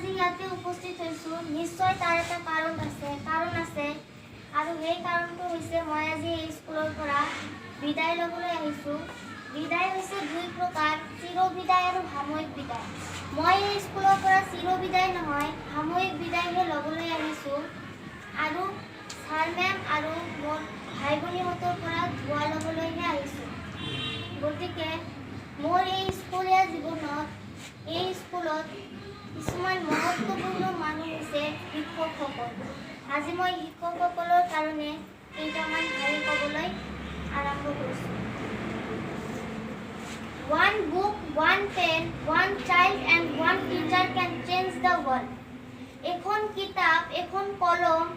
আজি ইয়াতে উপস্থিত হৈছোঁ নিশ্চয় তাৰ এটা কাৰণ আছে আৰু সেই কাৰণটো হৈছে মই আজি এই স্কুলৰ পৰা বিদায় ল'বলৈ আহিছোঁ। বিদায় হৈছে দুই প্ৰকাৰ, চিৰ বিদায় আৰু সাময়িক বিদায়। মই এই স্কুলৰ পৰা চিৰ বিদায় নহয়, সাময়িক বিদায়হে ল'বলৈ আহিছোঁ আৰু ছাৰ মেম আৰু মোৰ ভাই ভনীহঁতৰ পৰা ধোৱা ল'বলৈহে আহিছোঁ। গতিকে মোৰ এই স্কুলীয়া জীৱনত এই স্কুলত কিছুমান মহত্বপূৰ্ণ মানুহ হৈছে শিক্ষকসকল। আজি মই শিক্ষকসকলৰ কাৰণে কেইটামান কথা ক'বলৈ আৰম্ভ কৰিছোঁ। One book, one pen, one child and one teacher can change the world. এখন কিতাপ, এখন কলম,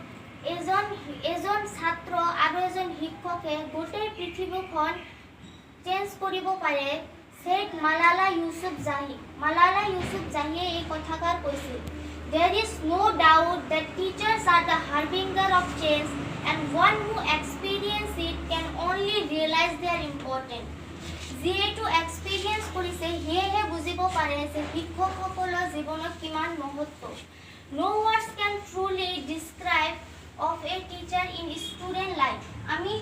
এজন ছাত্ৰ আৰু এজন শিক্ষকে গোটেই পৃথিৱীখন চেঞ্জ কৰিব পাৰে, said Malala Yousafzai. Malala Yousafzai এই কথাষাৰ কৈছিল। There is no doubt that teachers are the harbinger of change and one who experiences it can only realize their importance. যিহেতু এক্সপিৰিয়েঞ্চ কৰিছে সেয়েহে বুজিব পাৰে যে শিক্ষকসকলৰ জীৱনত কিমান মহত্ব। No words can truly describe of a teacher in student life. আমি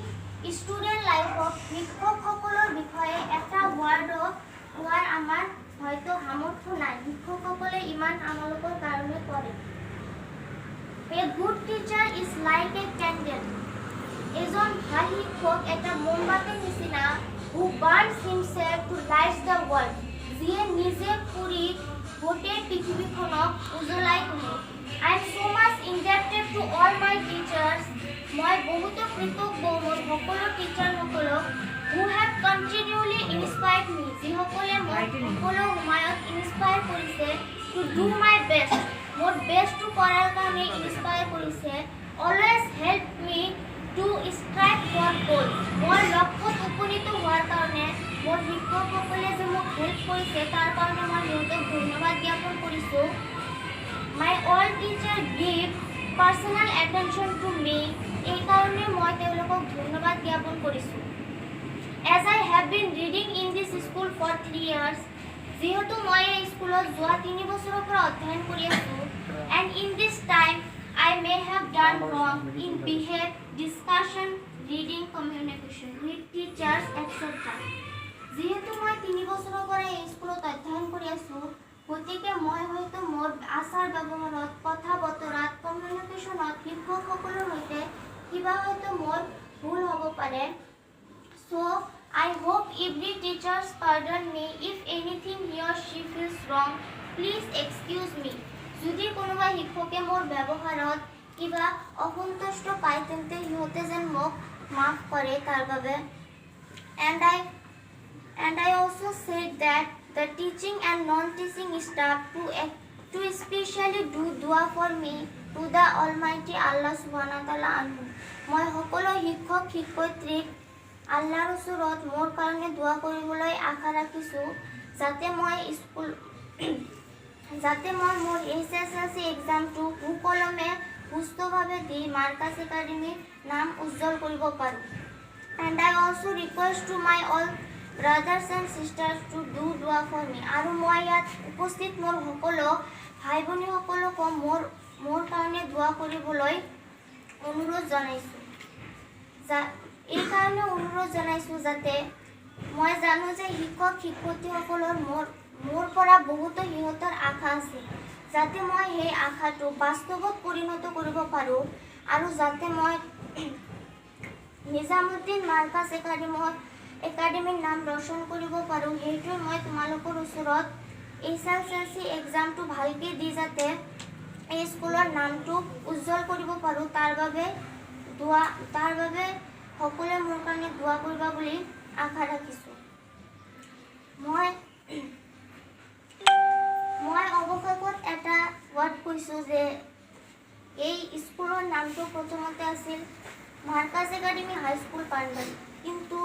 ষ্টুডেণ্ট লাইফত শিক্ষকসকলৰ বিষয়ে এটা ৱাৰ্ডো কোৱাৰ আমাৰ হয়তো সামৰ্থ্য নাই। শিক্ষকসকলে ইমান আমালোকৰ কাৰণে কৰে। A good teacher is like a candle. এজন ভাল শিক্ষক এটা মোমবাতিৰ নিচিনা who burns himself to light the world. যিয়ে নিজে পুৰি গোটেই পৃথিৱীখনক উজ্বলাই তোলে। I am so much indebted to all my teachers. মই বহুতো কৃতজ্ঞ মোৰ সকলো টিচাৰসকলক who have continually inspired me. যিসকলে মোক সকলো সময়ত ইনস্পায়াৰ কৰিছে to do my best. মোৰ বেষ্টটো কৰাৰ কাৰণে ইনস্পায়াৰ কৰিছে। Always help me to strive for goals. মোৰ লক্ষ্যত উপনীত হোৱাৰ কাৰণে মোৰ শিক্ষকসকলে যে মোক হেল্প কৰিছে তাৰ কাৰণে মই সিহঁতক ধন্যবাদ জ্ঞাপন কৰিছোঁ। My all teacher give personal attention to me. এই কাৰণে মই তেওঁলোকক ধন্যবাদ জ্ঞাপন কৰিছোঁ। As I have been reading in this school for 3 years, যিহেতু মই এই স্কুলত যোৱা 3 বছৰৰ পৰা অধ্যয়ন কৰি আছোঁ, and in this time I may have done wrong in behavior, discussion, reading, communication with teachers, etc. যিহেতু মই 3 বছৰৰ পৰা এই স্কুলত অধ্যয়ন কৰি আছোঁ, গতিকে মই হয়তো মোৰ আচাৰ ব্যৱহাৰত, কথা বতৰাত, কমিউনিকেশ্যনত শিক্ষকসকলৰ সৈতে কিবা হয়তো মোৰ ভুল হ'ব পাৰে। So I hope every teacher pardon me if anything he or she feels wrong. Please excuse me. যদি কোনোবা শিক্ষকে মোৰ ব্যৱহাৰত কিবা অসন্তুষ্ট পায় তেন্তে সিহঁতে যেন মোক মাফ কৰে তাৰ বাবে। And I also said that the teaching and non-teaching staff to especially do dua for me to the Almighty Allah Subhanahu wa Ta'ala anhu. মই সকলো শিক্ষক শিক্ষয়িত্ৰীক আল্লাহৰ ওচৰত মোৰ কাৰণে দোৱা কৰিবলৈ আশা ৰাখিছোঁ যাতে মই মোৰ SSLC এক্সামটো সুকলমে সুস্থভাৱে দি মাৰ্কাছ একাডেমীৰ নাম উজ্জ্বল কৰিব পাৰোঁ। And I also request to my all brothers and sisters to do dua for me. আৰু মই ইয়াত উপস্থিত মোৰ সকলো ভাই ভনীসকলকো মোৰ কাৰণে দোৱা কৰিবলৈ অনুৰোধ জনাইছোঁ। এই কাৰণে অনুৰোধ জনাইছোঁ যাতে মই জানো যে শিক্ষক শিক্ষয়িত্ৰীসকলৰ মোৰ পৰা বহুতো সিহঁতৰ আশা আছে, যাতে মই সেই আশাটো বাস্তৱত পৰিণত কৰিব পাৰোঁ আৰু যাতে মই নিজামুদ্দিন মাৰ্কাছ একাডেমীৰ নাম ৰচন কৰিব পাৰোঁ। সেইটোৱে মই তোমালোকৰ ওচৰত SSLC এক্সামটো ভালকৈ দি যাতে এই স্কুলৰ নামটো উজ্জ্বল কৰিব পাৰোঁ তাৰ বাবে সকলোৱে মোৰ কাৰণে দোৱা কৰিবা বুলি আশা ৰাখিছোঁ। মই অৱশেষত এটা ৱাৰ্ড কৈছোঁ যে এই স্কুলৰ নামটো প্ৰথমতে আছিল মাৰ্কাছ একাডেমী হাইস্কুল পানবাৰী, কিন্তু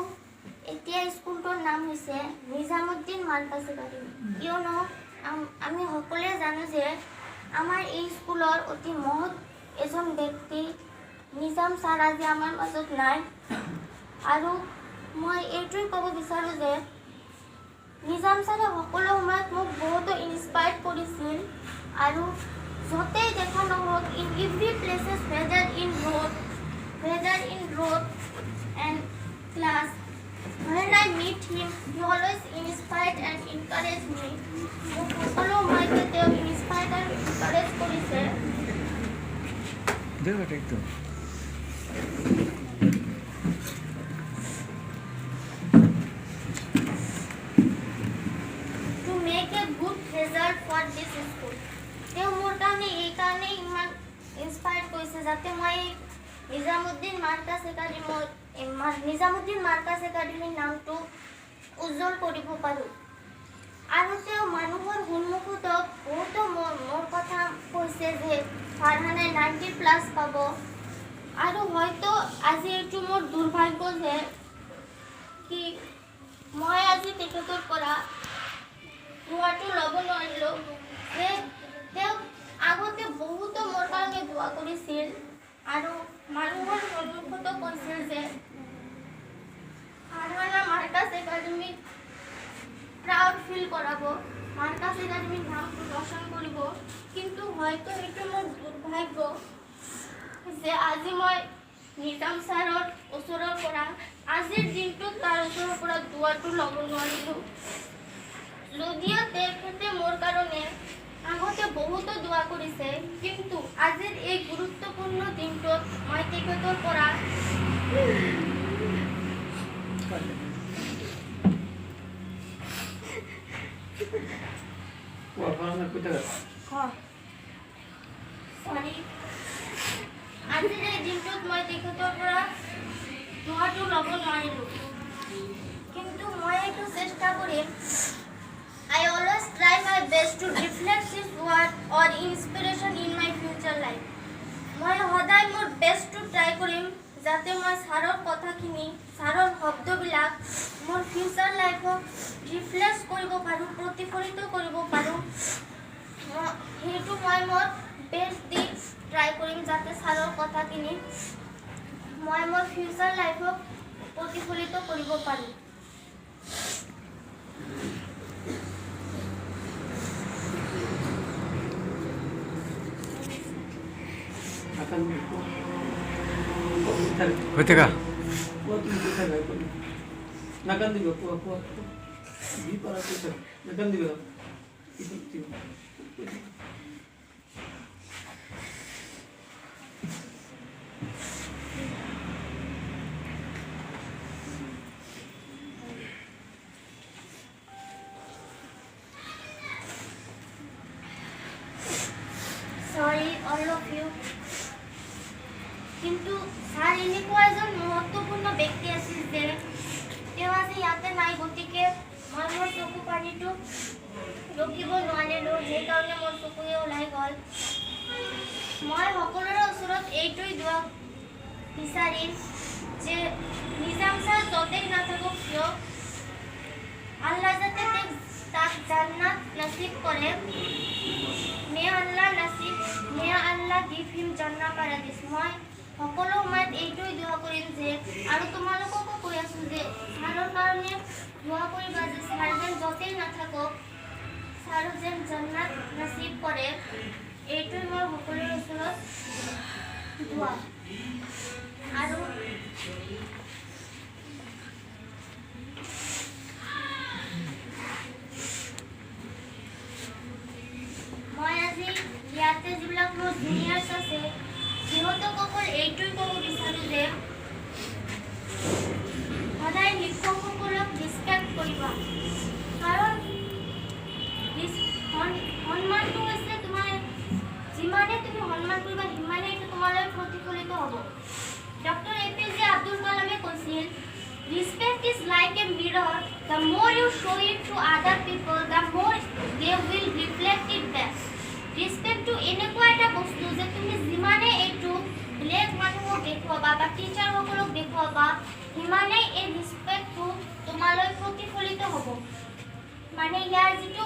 এতিয়া স্কুলটোৰ নাম হৈছে নিজামুদ্দিন মাৰ্কাছ একাডেমী। কিয়নো আমি সকলোৱে জানো যে আমাৰ এই স্কুলৰ অতি মহৎ এজন ব্যক্তি নিজাম ছাৰ আজি আমাৰ মাজত নাই। আৰু মই এইটোৱে ক'ব বিচাৰোঁ যে নিজাম ছাৰে সকলো সময়ত মোক বহুতো ইনস্পায়াৰ্ড কৰিছিল আৰু য'তেই দেখা নহওক in every places whether in road and class when I meet him he always inspired and encouraged me সকলো সময়তে তেওঁ inspired and encourage কৰিছে দেখো একদম to make a good result for this school তেওঁ মোৰ কাৰণে এই কাৰণে ইমান ইনস্পায়াৰ কৰিছে যাতে মই নিজামুদ্দিন মাৰ্কাছ একাডেমীৰ নামটো উজ্জ্বল কৰিব পাৰোঁ আৰু তেওঁ মানুহৰ সন্মুখত বহুতো মোৰ কথা কৈছে যে ফাৰহানে 90+ পাব আৰু হয়তো আজি এইটো মোৰ দুৰ্ভাগ্য যে কি মই আজি তেখেতৰ পৰা দুৱাটো ল'ব নোৱাৰিলোঁ যে তেওঁ আগতে বহুতো মোৰ কাৰণে দোৱা কৰিছিল আৰু মানুহৰ সন্মুখতো কৈছিল যে ফাৰহানা মাৰ্কাছ একাডেমীত প্ৰাউড ফিল কৰাব মাৰ্কাছ একাডেমীৰ নামটো ৰচন কৰিব কিন্তু হয়তো এইটো মোৰ দুৰ্ভাগ্য যে আজি মই নিজাম ছাৰৰ ওচৰৰ পৰা আজিৰ দিনটোত তাৰ ওচৰৰ পৰা দোৱাটো ল'ব নোৱাৰিলোঁ যদিও তেখেতে মোৰ কাৰণে আগতে বহুতো দোৱা কৰিছে কিন্তু আজিৰ এই গুৰুত্বপূৰ্ণ দিনটোত মই তেখেতৰ পৰা আজিৰ এই দিনটোত মই তেখেতৰ পৰা দোৱাটো ল'ব নোৱাৰিলোঁ কিন্তু মই এইটো চেষ্টা কৰিম I always try my best to reflect this word or inspiration in my future life. মই সদায় মোৰ বেষ্টটো ট্ৰাই কৰিম যাতে মই ছাৰৰ কথাখিনি ছাৰৰ শব্দবিলাক মোৰ ফিউচাৰ লাইফক ৰিফ্লেক্ট কৰিব পাৰোঁ প্ৰতিফলিত কৰিব পাৰোঁ সেইটো মই মোৰ বেষ্ট দি ট্ৰাই কৰিম যাতে ছাৰৰ কথাখিনি মই মোৰ ফিউচাৰ লাইফক প্ৰতিফলিত কৰিব পাৰোঁ Kuteka. Nakan diga po. Di para ko. Nakan diga. Sorry all of you কিন্তু ছাৰ এনেকুৱা এজন মহত্বপূৰ্ণ ব্যক্তি আছিল যে তেওঁ আজি ইয়াতে নাই গতিকে মই মোৰ চকু পানীটো ৰখিব নোৱাৰিলোঁ সেইকাৰণে মোৰ চকুৱে ওলাই গ'ল মই সকলোৰে ওচৰত এইটোৱেই দোৱা বিচাৰিম যে নিজাম ছাৰ য'তেই নাথাকক কিয় আল্লাহ যাতে তাক জান্নাত নসিব কৰে মে আল্লাহ give him জান্নাত পাৰাদিছ মই সকলো সময়ত এইটোৱেই দোৱা কৰিম যে আৰু তোমালোককো কৈ আছোঁ যে ছাৰৰ কাৰণে দোৱা কৰিবা যে ছাৰ যেন য'তেই নাথাকক ছাৰক যেন জান্নাত নসিব কৰে এইটোৱেই মই সকলোৰে ওচৰত দোৱা আৰু মই আজি ইয়াতে যিবিলাক মোৰ জুনিয়ৰ্ছ আছে সিহঁতক অকল এইটোৱেই ক'ব বিচাৰোঁ যে সদায় শিক্ষকসকলক ৰেচপেক্ট কৰিবা কাৰণ সন্মানটো হৈছে তোমাৰ যিমানে তুমি সন্মান কৰিবা সিমানেই তোমালৈ প্ৰতিফলিত হ'ব ডক্টৰ APJ আব্দুল কালামে কৈছিল Respect is like a mirror. The more you show it to other people, the more they will reflect it back. Respect to এনেকুৱা এটা বস্তু যে তুমি যিমানে এইটো বেলেগ মানুহক দেখুৱাবা বা টিচাৰসকলক দেখুৱাবা সিমানেই এই ৰেচপেক্টটো তোমালৈ প্ৰতিফলিত হ'ব মানে ইয়াৰ যিটো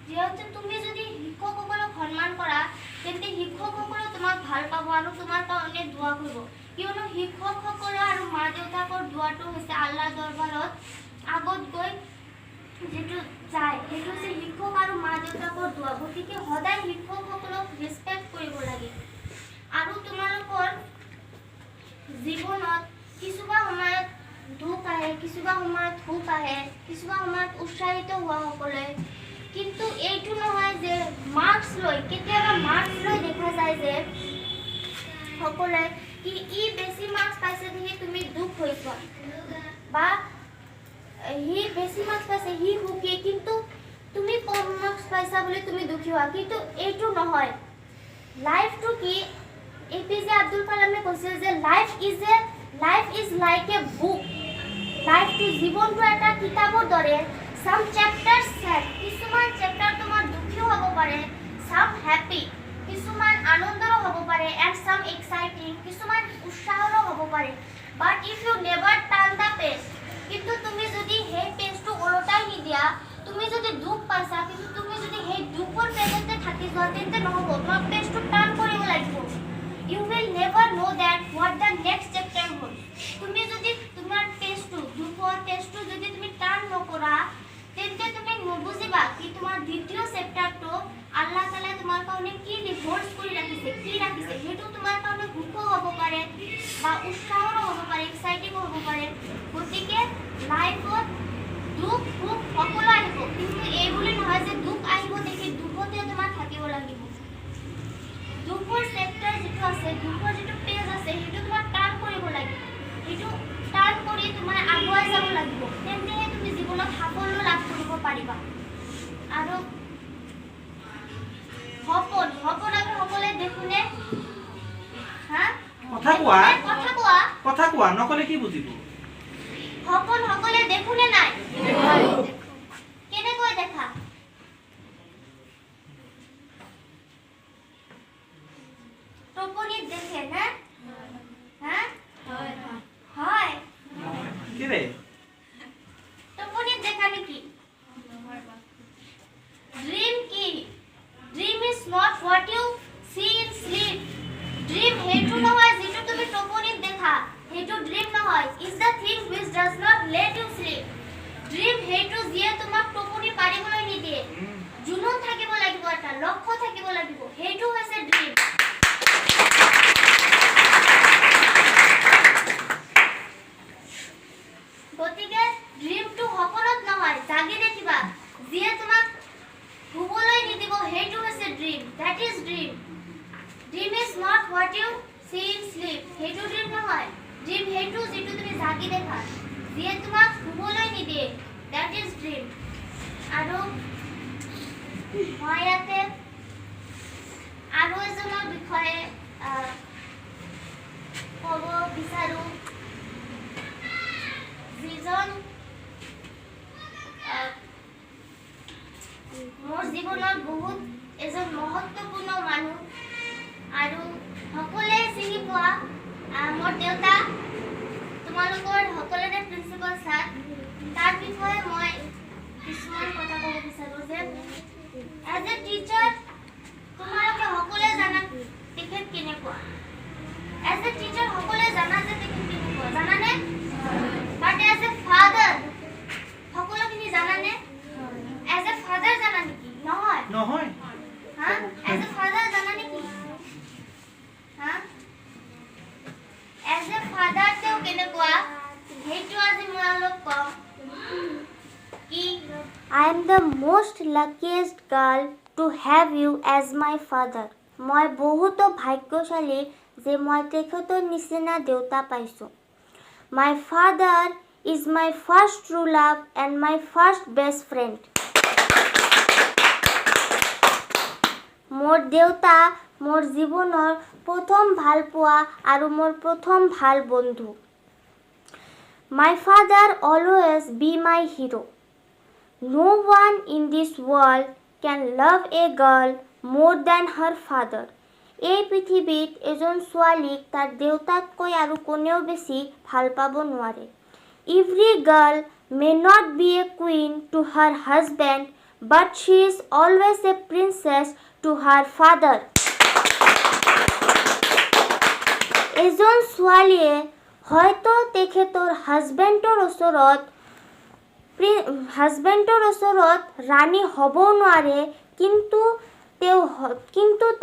যিহেতু তুমি যদি শিক্ষকসকলক সন্মান কৰা তেন্তে শিক্ষকসকলে তোমাক ভাল পাব আৰু তোমাৰ কাৰণে দোৱা কৰিব কিয়নো শিক্ষকসকলৰ আৰু মা দেউতাকৰ দোৱাটো হৈছে আল্লাহৰ দৰবাৰত আগত গৈ যিটো চায় সেইটো হৈছে শিক্ষক আৰু মা দেউতাকৰ দোৱা গতিকে সদায় শিক্ষকসকলক ৰেসপেক্ট কৰিব লাগে আৰু তোমালোকৰ জীৱনত কিছুবা সময়ত দুখ আহে কিছুবা সময়ত সুখ আহে কিছুবা সময়ত উৎসাহিত হোৱা সকলে কিন্তু এইটো নহয় যে মাৰ্কস লৈ কেতিয়াবা মাৰ্কস লৈ দেখা যায় যে সকলে কি ই বেছি মাৰ্কস পাইছে দেখি তুমি দুখ হৈছা বা হি বেছি মাৰ্কস পাইছে হি সুখী কিন্তু তুমি কম মাৰ্কস পাইছা বুলি তুমি দুখী হোৱা কিন্তু এইটো নহয় লাইফটো কি এপিজে আব্দুল কালামে কৈছিল যে life is like a book লাইফটো জীৱনটো এটা কিতাপৰ দৰে some chapters sad কিছুমান চেপ্টাৰ তোমাৰ দুখীও হ'ব পাৰে some happy কিছুমান আনন্দৰ হ'ব পাৰে and some exciting কিছুমান উৎসাহৰ হ'ব পাৰে but if you never turn the page কিন্তু তুমি যদি সেই পেজটো ওলটাই নিদিয়া তুমি যদি দুখ পাইছা কিন্তু তুমি যদি সেই দুখৰ পেজতে থাকি যোৱা তেন্তে নহ'ব তোমাৰ পেজটো টাৰ্ণ কৰিব লাগিব you will never know that what the next chapter will তুমি যদি তোমাৰ পেজটো দুখৰ পেজটো যদি তুমি টাৰ্ণ নকৰা তেন্তে তুমি নুবুজিবা কি তোমাৰ দ্বিতীয় চেপ্টাৰটো আল্লাহ তাআলা তোমাৰ কাৰণে কি ৰিপোৰ্টস কৰি ৰাখিছে কি ৰাখিছে হেতু তোমাৰ কাৰণে সুখ হ'ব পাৰে বা উৎসাহৰ হ'ব পাৰে এক্সাইটিং হ'ব পাৰে গতিকে লাইফত দুখ সুখ সকলো আহিব কিন্তু এই বুলি নহয় যে দুখ আহিব দেখি দুখতে তোমাৰ থাকিব লাগিব দুখৰ চেপ্টাৰ যিটো আছে দুখৰ যিটো পেজ আছে সেইটো তোমাৰ টাৰ্ণ কৰিব লাগিব সেইটো টাৰ্ণ কৰি তোমাৰ আগুৱাই যাব লাগিব তেন্তেহে তুমি জীৱনত সাফল্য লাভ কৰিব পাৰিবা আৰু সপোন আমি সকলোৱে দেখোনে হা কথা কোৱা নকলে কি বুজিব সপোন সকলোৱে দেখোনে নাই কেনেকৈ দেখা টোপনিত দেখে না হ্যাঁ হয় কি রে টোপনিত দেখা নেকি ড্রিম কি dream is not what you see in sleep dream হেতু নহয় যেটো তুমি টোপনিত দেখা হেতু ড্রিম নহয় is the thing which does not let you sleep dream হেতু যিয়ে তোমাক টোপনি পাৰিবলৈ নিদিয়ে জুনুন থাকিব লাগিব এটা লক্ষ্য থাকিব লাগিব হেতু হৈছে ড্রিম গতিকে ড্রিমটো সপোনত নহয় জাগি দেখিবা যিয়ে তোমাক শুবলৈ নিদিব হেতু হৈছে dream that is dream dream is not what you see in sleep হেতু ড্রিম নহয় ড্রিম হেতু যেটো তুমি জাগি দেখা যিয়ে তোমাক শুবলৈ নিদিয়ে দ্যাট ইজ ড্রিম আৰু মই ইয়াতে আৰু এজনৰ বিষয়ে ক'ব বিচাৰো যিজন মোৰ জীৱনৰ বহুত এজন মহত্বপূৰ্ণ মানুহ আৰু সকলোৱে চিনি পোৱা মোৰ দেউতা তোমালোকৰ সকলোৰে প্ৰিন্সিপাল ছাৰ তাৰ বিষয়ে মই কিছুমান কথা ক'ব বিচাৰো যে এজ এ টিচাৰ তোমালোকে সকলোৱে জানা তেখেত কেনেকুৱা এজ এ টিচাৰ সকলোৱে জানা যে তেখেত কেনেকুৱা জানানে বাট এজ এ ফাদাৰ সকলোখিনি জানানে এজ এ ফাদাৰ জানা নেকি নহয় হা এজ এ ফাদাৰ জানা নেকি হা এজ এ ফাদাৰ তেও কেনেকুৱা সেইটো আজি মই অলপ কম কি I am the most luckiest girl to have you as my father মই বহুত ভাগ্যশালী যে মই তেখেতৰ নিচিনা দেউতা পাইছো My father is my first true love and my first best friend মোৰ দেউতা মোৰ জীৱনৰ প্ৰথম ভাল পোৱা আৰু মোৰ প্ৰথম ভাল বন্ধু My father always be my hero No one in this world can love a girl more than her father এই পৃথিৱীত এজন ছোৱালীক তাৰ দেউতাতকৈ আৰু কোনেও বেছি ভাল পাব নোৱাৰে Every girl may not be a queen to her husband but she is always a princess to her father এজন ছোৱালীয়ে হয়তো তেখেতৰ হাজবেণ্ডৰ ওচৰত হাজবেণ্ডৰ ওচৰত ৰাণী হ'বও নোৱাৰে, কিন্তু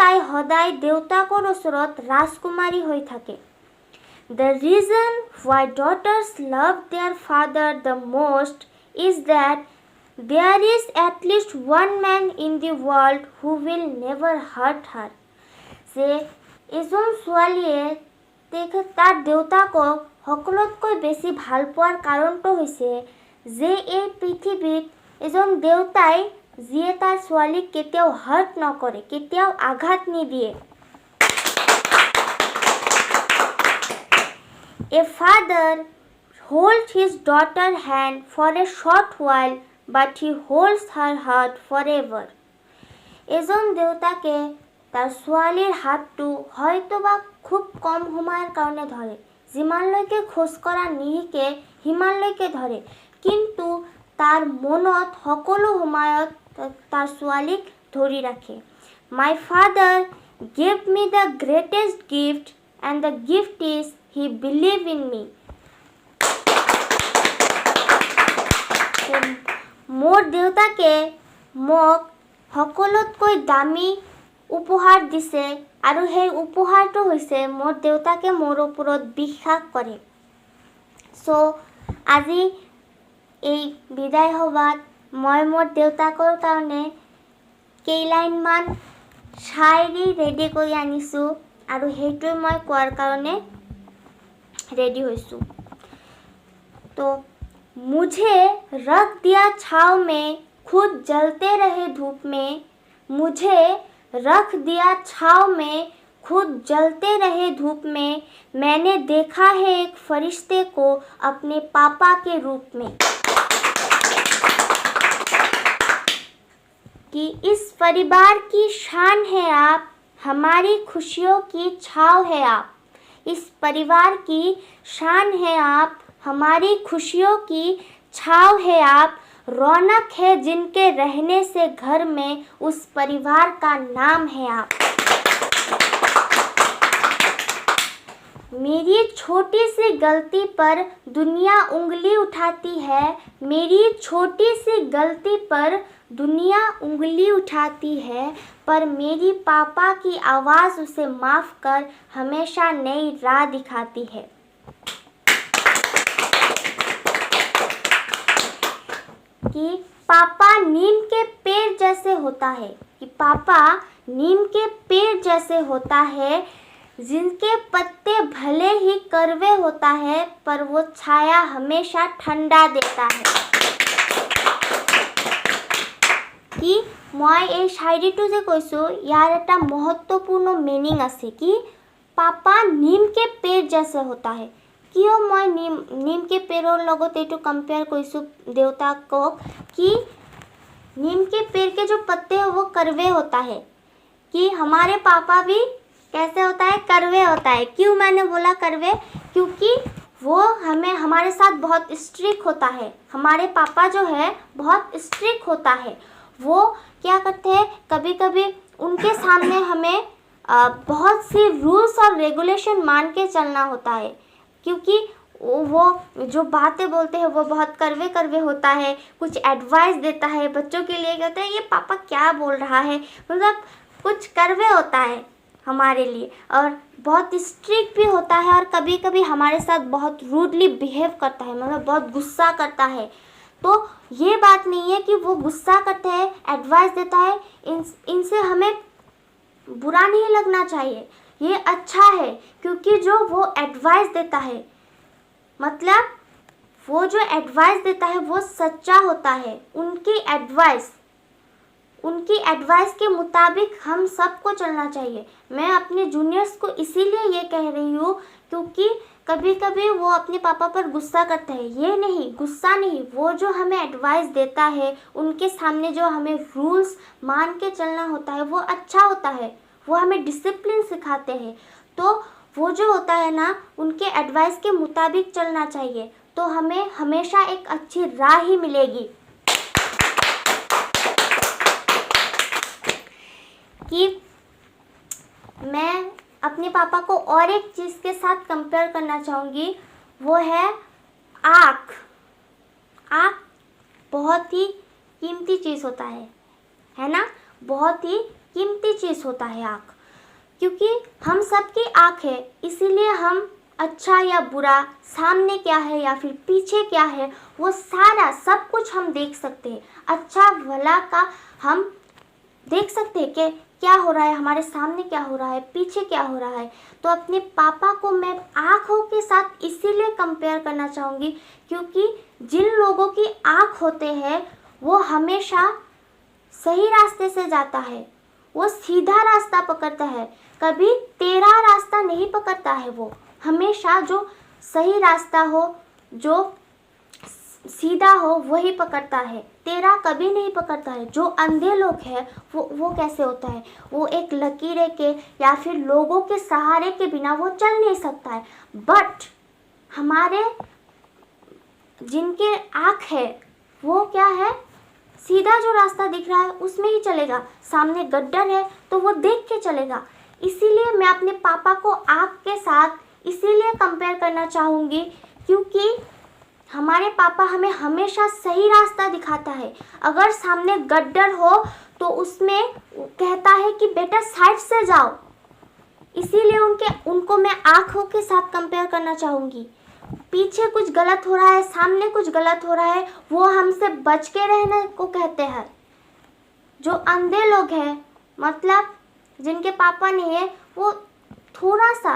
তাই সদায় দেউতাকৰ ওচৰত ৰাজকুমাৰী হৈ থাকে। The reason why daughters love their father the most is that there is at least one man in the world who will never hurt her. যে এজন ছোৱালীয়ে তাৰ দেউতাকক সকলোতকৈ বেছি ভাল পোৱাৰ কাৰণটো হৈছে যে এই পৃথিৱীত এজন দেউতাই যিয়ে তাৰ ছোৱালীক কেতিয়াও হাৰ্ট নকৰে, কেতিয়াও আঘাত নিদিয়ে। A father holds his daughter's hand for a short while, but he holds her heart forever. এজন দেউতাকে তাৰ ছোৱালীৰ হাতটো হয়তোবা খুব কম সময়ৰ কাৰণে ধৰে, যিমানলৈকে খোজ কঢ়া নিশিকে সিমানলৈকে ধৰে, কিন্তু তাৰ মনত সকলো সময়ত তাৰ ছোৱালীক ধৰি ৰাখে। My father gave me the greatest gift, and the gift is he believed in me. মোৰ দেউতাকে মোক সকলোতকৈ দামী উপহাৰ দিছে, আৰু সেই উপহাৰটো হৈছে মোৰ দেউতাকে মোৰ ওপৰত বিশ্বাস কৰে। আজি এই বিদায় সভাত মই মোৰ দেউতাকৰ কাৰণে কেইলাইনমান শায়ৰী ৰেডি কৰি আনিছোঁ, আৰু সেইটোৱে মই কোৱাৰ কাৰণে ৰেডি হৈছোঁ। तो मुझे रख दिया छाँव में, खुद जलते रहे धूप में। मुझे रख दिया छाँव में, खुद जलते रहे धूप में। मैंने देखा है एक फरिश्ते को अपने पापा के रूप में। कि इस परिवार की शान है आप, हमारी खुशियों की छाँव है आप। इस परिवार की शान है आप, हमारी खुशियों की छाँव है आप। रौनक है जिनके रहने से घर में, उस परिवार का नाम है आप। मेरी छोटी सी गलती पर दुनिया उंगली उठाती है। मेरी छोटी सी गलती पर दुनिया उंगली उठाती है, पर मेरी पापा की आवाज़ उसे माफ़ कर हमेशा नई राह दिखाती है। कि पापा नीम के पेड़ जैसे होता है, कि पापा नीम के पेड़ जैसे होता है, जिनके पत्ते भले ही कड़वे होता है, पर वो छाया हमेशा ठंडा देता है। कि मैं এই শায়ৰীটো যে কৈছোঁ ইয়াৰ এটা महत्वपूर्ण মিনিং আছে कि पापा नीम के पेड़ जैसे होता है। किয় मैं नीम के पेड़ৰ লগত এইটো कंपेयर কৰিছোঁ देवताকক कि नीम के पेड़ के जो पत्ते हैं वो कड़वे होता है, कि हमारे पापा भी कैसे होता है, कड़वे होता है। क्यों मैंने बोला कड़वे? क्योंकि वो हमारे साथ बहुत स्ट्रिक्ट होता है। हमारे पापा जो है बहुत स्ट्रिक्ट होता है। वो क्या करते हैं, कभी कभी उनके सामने हमें बहुत सी रूल्स और रेगुलेशन मान के चलना होता है, क्योंकि वो जो बातें बोलते हैं वो बहुत कड़वे कड़वे होता है। कुछ एडवाइस देता है बच्चों के लिए, कहते हैं ये पापा क्या बोल रहा है, मतलब कुछ कड़वे होता है हमारे लिए, और बहुत स्ट्रिक्ट भी होता है, और कभी कभी हमारे साथ बहुत रूडली बिहेव करता है, मतलब बहुत गुस्सा करता है। तो ये बात नहीं है कि वो गुस्सा करते हैं, एडवाइस देता है, इनसे हमें बुरा नहीं लगना चाहिए, ये अच्छा है। क्योंकि जो वो एडवाइस देता है, मतलब वो जो एडवाइस देता है वो सच्चा होता है। उनकी एडवाइस के मुताबिक हम सबको चलना चाहिए। मैं अपने जूनियर्स को इसीलिए ये कह रही हूँ क्योंकि कभी कभी वो अपने पापा पर गुस्सा करते हैं। ये नहीं, गुस्सा नहीं, वो जो हमें एडवाइस देता है, उनके सामने जो हमें रूल्स मान के चलना होता है वो अच्छा होता है, वो हमें डिसिप्लिन सिखाते हैं। तो वो जो होता है ना, उनके एडवाइस के मुताबिक चलना चाहिए, तो हमें हमेशा एक अच्छी राह ही मिलेगी। कि मैं अपने पापा को और एक चीज़ के साथ कंपेयर करना चाहूँगी, वो है आँख। बहुत ही कीमती चीज़ होता है ना? बहुत ही कीमती चीज़ होता है आँख, क्योंकि हम सबकी आँख है, इसीलिए हम अच्छा या बुरा, सामने क्या है या फिर पीछे क्या है, वो सारा सब कुछ हम देख सकते हैं। अच्छा भला का हम देख सकते हैं कि क्या हो रहा है, हमारे सामने क्या हो रहा है, पीछे क्या हो रहा है। तो अपने पापा को मैं आँखों के साथ इसीलिए कंपेयर करना चाहूँगी, क्योंकि जिन लोगों की आँख होते हैं वो हमेशा सही रास्ते से जाता है, वो सीधा रास्ता पकड़ता है, कभी टेढ़ा रास्ता नहीं पकड़ता है। वो हमेशा जो सही रास्ता हो, जो सीधा हो, वही पकड़ता है, टेढ़ा कभी नहीं पकड़ता है। जो अंधे लोग हैं वो कैसे होता है, वो एक लकीरे के या फिर लोगों के सहारे के बिना वो चल नहीं सकता है। बट हमारे जिनके आँख है वो क्या है, सीधा जो रास्ता दिख रहा है उसमें ही चलेगा, सामने गड्ढर है तो वो देख के चलेगा। इसीलिए मैं अपने पापा को आँख के साथ इसीलिए कंपेयर करना चाहूँगी, क्योंकि हमारे पापा हमें हमेशा सही रास्ता दिखाता है। अगर सामने गड्ढर हो तो उसमें कहता है कि बेटा साइड से जाओ। इसीलिए उनको मैं आँखों के साथ कंपेयर करना चाहूँगी। पीछे कुछ गलत हो रहा है, सामने कुछ गलत हो रहा है, वो हमसे बच के रहने को कहते हैं। जो अंधे लोग हैं, मतलब जिनके पापा नहीं है, वो थोड़ा सा,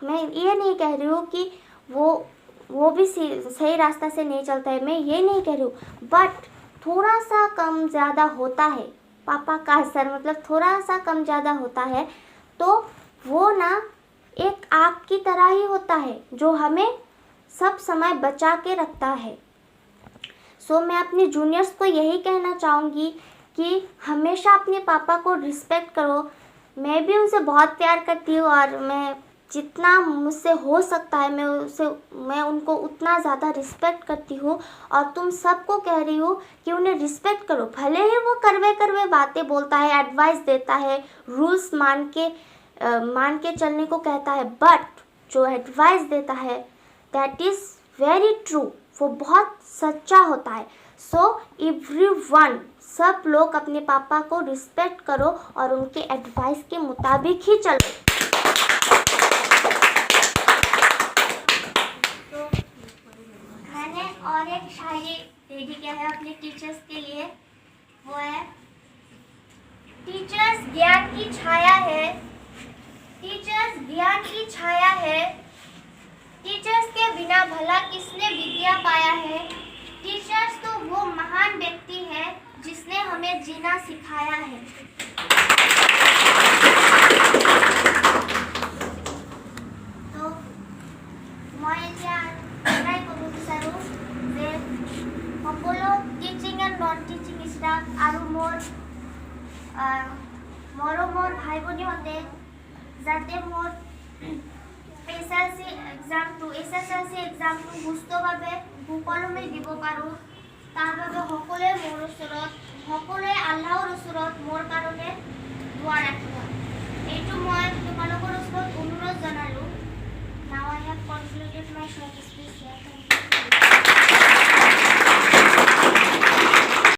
मैं ये नहीं कह रही हूँ कि वो भी सही रास्ता से नहीं चलता है, मैं ये नहीं कह रही हूँ, बट थोड़ा सा कम ज़्यादा होता है पापा का असर, मतलब थोड़ा सा कम ज़्यादा होता है। तो वो ना एक आग की तरह ही होता है जो हमें सब समय बचा के रखता है। सो मैं अपने जूनियर्स को यही कहना चाहूँगी कि हमेशा अपने पापा को रिस्पेक्ट करो। मैं भी उनसे बहुत प्यार करती हूँ और मैं जितना मुझसे हो सकता है मैं उनको उतना ज़्यादा रिस्पेक्ट करती हूँ। और तुम सबको कह रही हूँ कि उन्हें रिस्पेक्ट करो, भले ही वो करवे बातें बोलता है, एडवाइस देता है, रूल्स मान के चलने को कहता है, बट जो एडवाइस देता है दैट इज़ वेरी ट्रू, वो बहुत सच्चा होता है। सो एवरीवन, सब लोग अपने पापा को रिस्पेक्ट करो और उनके एडवाइस के मुताबिक ही चलो। तो मैंने और एक शायरी रेडी किया है अपने टीचर्स के लिए, वो है, टीचर्स ज्ञान की छाया है, टीचर्स ज्ञान की छाया है, टीचर्स के बिना भला किसने विद्या पाया है। टीचर्स तो वो महान व्यक्ति है जिसने हमें जीना सिखाया है। तो मैं এতিয়া ট্রাই কৰিব বিচাৰো যে সকলো teaching and non teaching staff আৰু মোৰ মৰমৰ ভাই ভনীহঁতে যাতে মোৰ SSLC এক্সামটো সুস্থভাৱে সুকলমে দিব পাৰোঁ, তাৰ বাবে সকলোৱে মোৰ ওচৰত, সকলোৱে আল্লাহৰ ওচৰত মোৰ কাৰণে দোৱা ৰাখিব। এইটো মই তোমালোকৰ ওচৰত অনুৰোধ জনালোঁ। Now I have concluded my short speech here. Thank you.